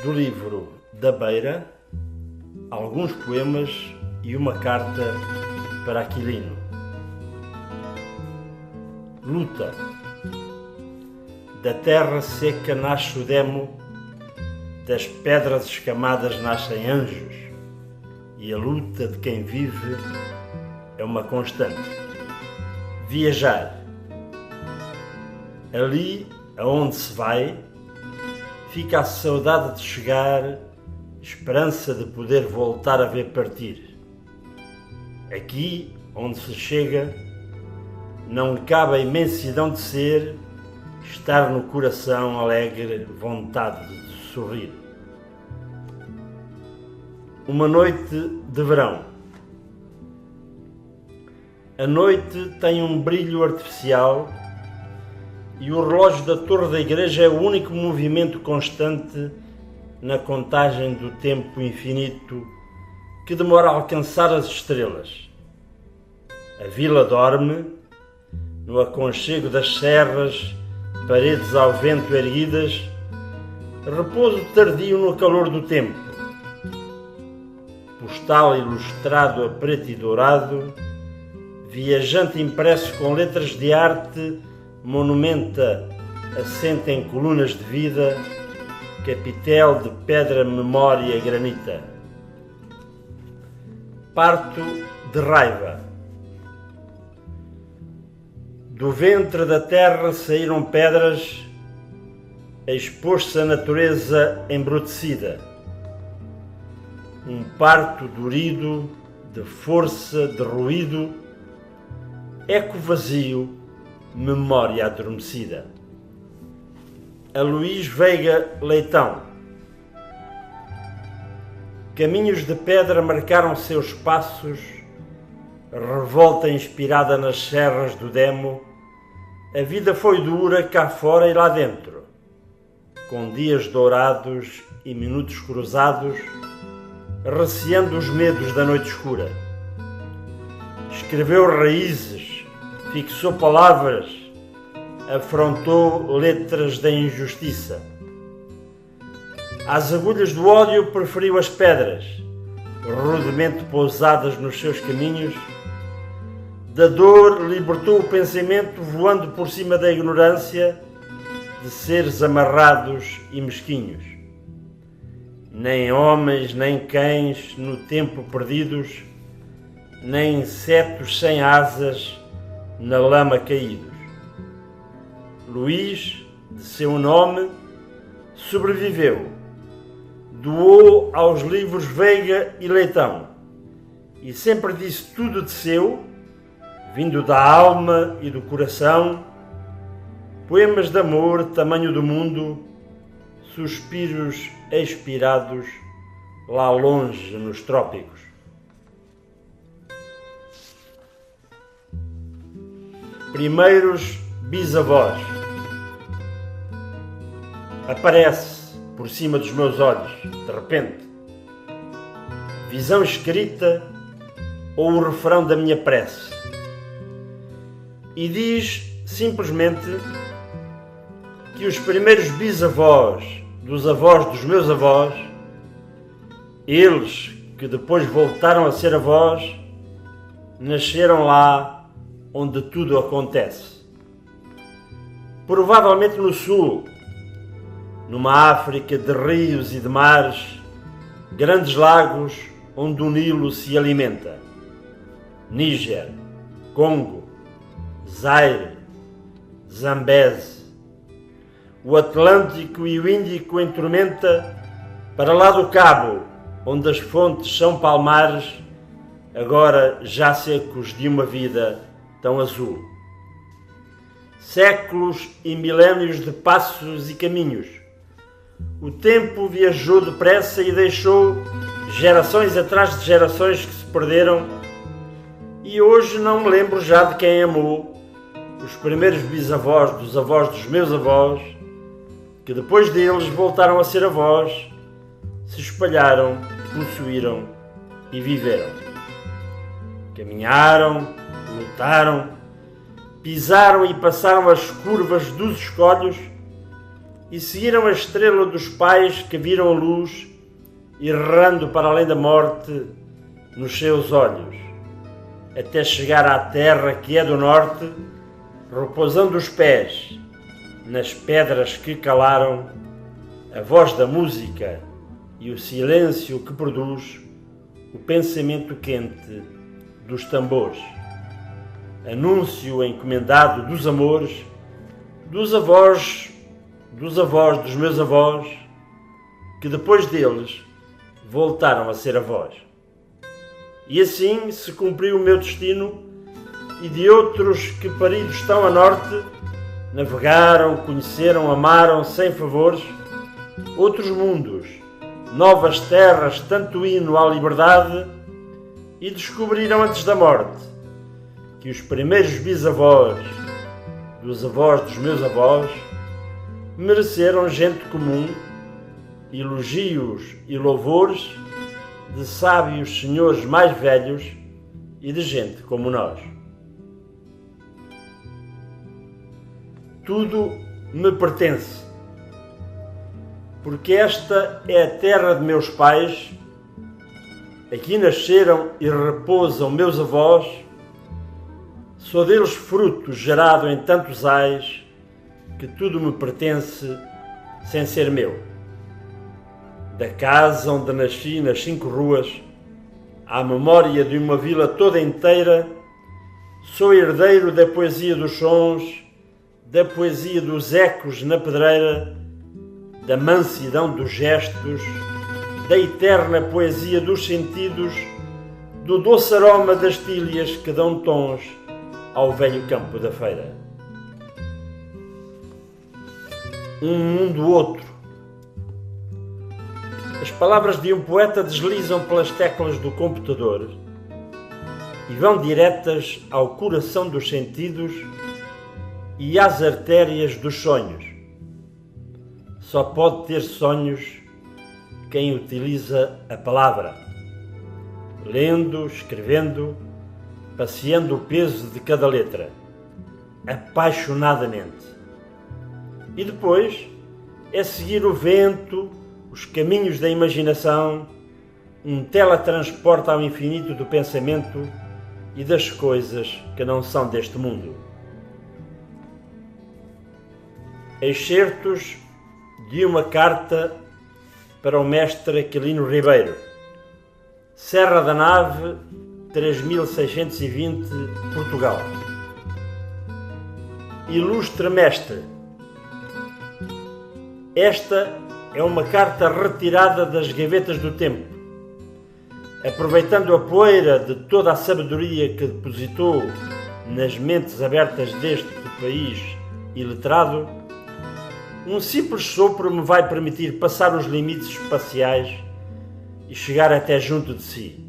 do livro Da Beira, alguns poemas e uma carta para Aquilino. Luta. Da terra seca nasce o demo, das pedras escamadas nascem anjos, e a luta de quem vive é uma constante. Viajar. Ali aonde se vai, fica a saudade de chegar, esperança de poder voltar a ver partir. Aqui onde se chega, não cabe a imensidão de ser, estar no coração alegre vontade de sorrir. Uma noite de verão. A noite tem um brilho artificial e o relógio da torre da igreja é o único movimento constante na contagem do tempo infinito que demora a alcançar as estrelas. A vila dorme, no aconchego das serras, paredes ao vento erguidas, repouso tardio no calor do tempo. Postal ilustrado a preto e dourado, viajante impresso com letras de arte, monumenta assenta em colunas de vida, capitel de pedra, memória granita. Parto de raiva. Do ventre da terra saíram pedras, expôs-se a natureza embrutecida. Um parto dorido, de força, de ruído, eco vazio, memória adormecida. A Luís Veiga Leitão. Caminhos de pedra marcaram seus passos, revolta inspirada nas serras do demo. A vida foi dura cá fora e lá dentro, com dias dourados e minutos cruzados, receando os medos da noite escura. Escreveu raízes, fixou palavras, afrontou letras da injustiça. Às agulhas do ódio preferiu as pedras, rudemente pousadas nos seus caminhos. Da dor libertou o pensamento, voando por cima da ignorância de seres amarrados e mesquinhos. Nem homens, nem cães no tempo perdidos, nem insetos sem asas na lama caídos. Luís, de seu nome, sobreviveu, doou aos livros Veiga e Leitão e sempre disse tudo de seu, vindo da alma e do coração, poemas de amor, tamanho do mundo, suspiros expirados lá longe nos trópicos. Primeiros bisavós. Aparece por cima dos meus olhos, de repente, visão escrita ou o refrão da minha prece, e diz simplesmente que os primeiros bisavós dos avós dos meus avós, eles que depois voltaram a ser avós, nasceram lá onde tudo acontece. Provavelmente no sul, numa África de rios e de mares, grandes lagos onde o Nilo se alimenta. Níger, Congo, Zaire, Zambeze. O Atlântico e o Índico em tormenta, para lá do Cabo, onde as fontes são palmares, agora já secos de uma vida tão azul. Séculos e milénios de passos e caminhos. O tempo viajou depressa e deixou gerações atrás de gerações que se perderam, e hoje não me lembro já de quem amou os primeiros bisavós dos avós dos meus avós, que depois deles voltaram a ser avós, se espalharam, possuíram e viveram. Caminharam, lutaram, pisaram e passaram as curvas dos escolhos e seguiram a estrela dos pais que viram a luz errando para além da morte nos seus olhos, até chegar à terra que é do norte, repousando os pés nas pedras que calaram a voz da música e o silêncio que produz o pensamento quente dos tambores. Anúncio encomendado dos amores, dos avós dos meus avós, que depois deles voltaram a ser avós. E assim se cumpriu o meu destino e de outros que paridos estão a norte, navegaram, conheceram, amaram sem favores outros mundos, novas terras, tanto hino à liberdade, e descobriram antes da morte que os primeiros bisavós dos avós dos meus avós mereceram gente comum, elogios e louvores de sábios senhores mais velhos e de gente como nós. Tudo me pertence, porque esta é a terra de meus pais, aqui nasceram e repousam meus avós, sou deles fruto gerado em tantos ais, que tudo me pertence sem ser meu. Da casa onde nasci nas 5 ruas, à memória de uma vila toda inteira, sou herdeiro da poesia dos sons, da poesia dos ecos na pedreira, da mansidão dos gestos, da eterna poesia dos sentidos, do doce aroma das tílias que dão tons ao velho campo da feira. Um mundo outro. As palavras de um poeta deslizam pelas teclas do computador e vão diretas ao coração dos sentidos e às artérias dos sonhos. Só pode ter sonhos quem utiliza a palavra, lendo, escrevendo, passeando o peso de cada letra, apaixonadamente. E depois é seguir o vento, os caminhos da imaginação, um teletransporte ao infinito do pensamento e das coisas que não são deste mundo. Excertos de uma carta para o mestre Aquilino Ribeiro. Serra da Nave, 3620, Portugal. Ilustre mestre, esta é uma carta retirada das gavetas do tempo, aproveitando a poeira de toda a sabedoria que depositou nas mentes abertas deste país iletrado. Um simples sopro me vai permitir passar os limites espaciais e chegar até junto de si.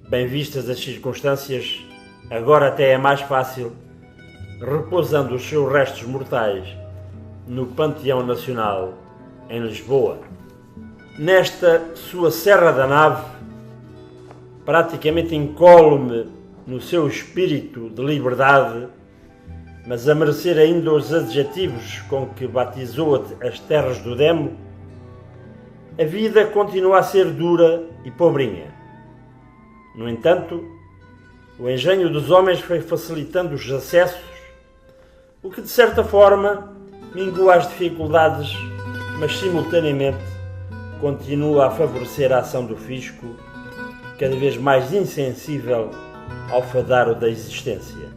Bem vistas as circunstâncias, agora até é mais fácil, repousando os seus restos mortais no Panteão Nacional, em Lisboa. Nesta sua Serra da Nave, praticamente incólume no seu espírito de liberdade, mas a merecer ainda os adjetivos com que batizou as terras do Demo, a vida continua a ser dura e pobrinha. No entanto, o engenho dos homens foi facilitando os acessos, o que de certa forma mingua as dificuldades, mas simultaneamente continua a favorecer a ação do fisco, cada vez mais insensível ao fadaro da existência.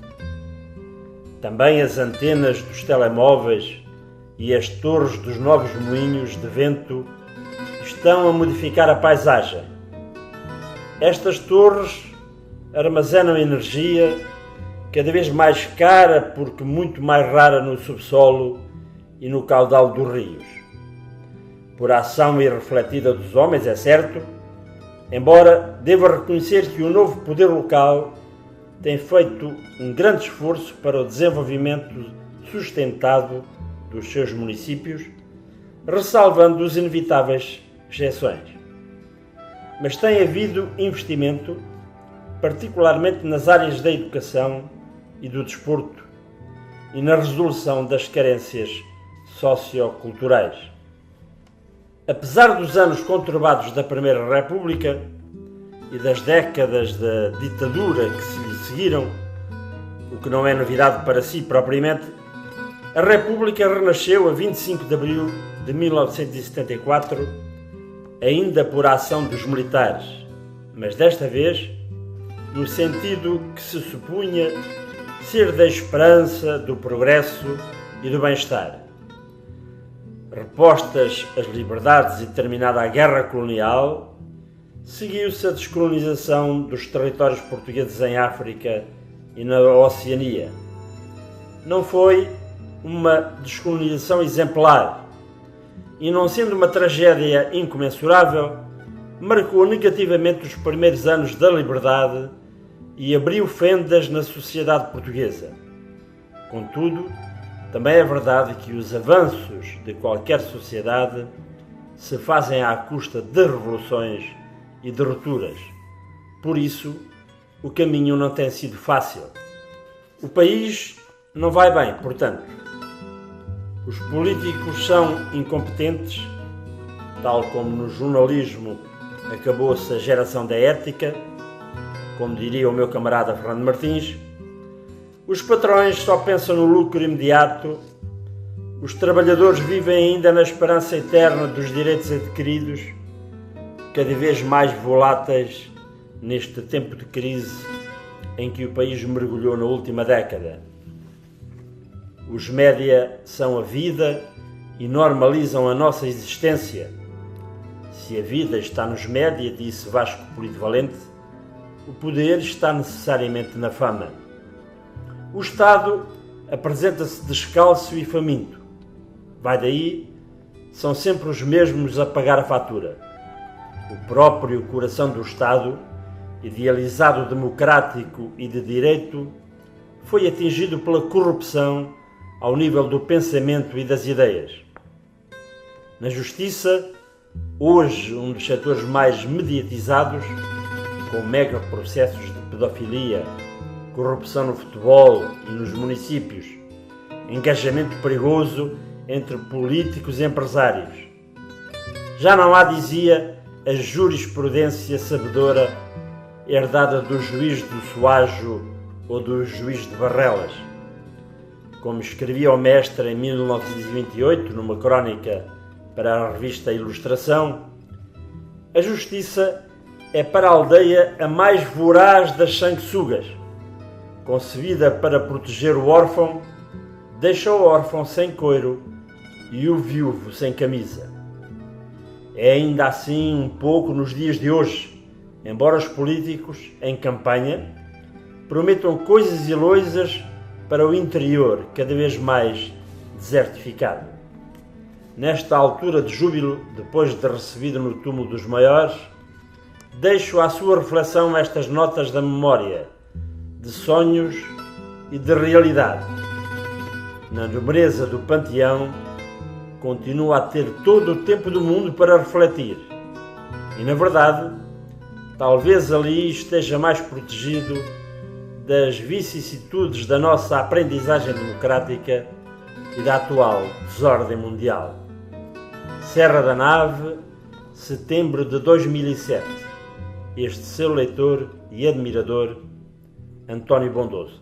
Também as antenas dos telemóveis e as torres dos novos moinhos de vento estão a modificar a paisagem. Estas torres armazenam energia cada vez mais cara, porque muito mais rara no subsolo e no caudal dos rios. Por ação irrefletida dos homens, é certo, embora deva reconhecer que o novo poder local tem feito um grande esforço para o desenvolvimento sustentado dos seus municípios, ressalvando os inevitáveis exceções. Mas tem havido investimento, particularmente nas áreas da educação e do desporto, e na resolução das carências socioculturais. Apesar dos anos conturbados da Primeira República e das décadas da ditadura que se lhe seguiram, o que não é novidade para si propriamente, a República renasceu a 25 de abril de 1974, ainda por ação dos militares, mas desta vez no sentido que se supunha ser da esperança, do progresso e do bem-estar. Repostas as liberdades e terminada a guerra colonial, seguiu-se a descolonização dos territórios portugueses em África e na Oceania. Não foi uma descolonização exemplar e, não sendo uma tragédia incomensurável, marcou negativamente os primeiros anos da liberdade e abriu fendas na sociedade portuguesa. Contudo, também é verdade que os avanços de qualquer sociedade se fazem à custa de revoluções e de rupturas. Por isso, o caminho não tem sido fácil. O país não vai bem, portanto. Os políticos são incompetentes, tal como no jornalismo acabou-se a geração da ética, como diria o meu camarada Fernando Martins. Os patrões só pensam no lucro imediato, os trabalhadores vivem ainda na esperança eterna dos direitos adquiridos, cada vez mais voláteis neste tempo de crise em que o país mergulhou na última década. Os média são a vida e normalizam a nossa existência. Se a vida está nos média, disse Vasco Polido Valente, o poder está necessariamente na fama. O Estado apresenta-se descalço e faminto. Vai daí, são sempre os mesmos a pagar a fatura. O próprio coração do Estado, idealizado democrático e de direito, foi atingido pela corrupção ao nível do pensamento e das ideias. Na Justiça, hoje um dos setores mais mediatizados, com mega processos de pedofilia, corrupção no futebol e nos municípios, engajamento perigoso entre políticos e empresários. Já não há, dizia, a jurisprudência sabedora herdada do juiz do Soajo ou do juiz de Barrelas. Como escrevia o mestre em 1928, numa crónica para a revista Ilustração, a justiça é para a aldeia a mais voraz das sanguessugas. Concebida para proteger o órfão, deixa o órfão sem couro e o viúvo sem camisa. É ainda assim um pouco nos dias de hoje, embora os políticos, em campanha, prometam coisas ilusas para o interior cada vez mais desertificado. Nesta altura de júbilo, depois de recebido no túmulo dos maiores, deixo à sua reflexão estas notas da memória, de sonhos e de realidade. Na nobreza do panteão, continua a ter todo o tempo do mundo para refletir. E, na verdade, talvez ali esteja mais protegido das vicissitudes da nossa aprendizagem democrática e da atual desordem mundial. Serra da Nave, setembro de 2007. Este seu leitor e admirador, António Bondoso.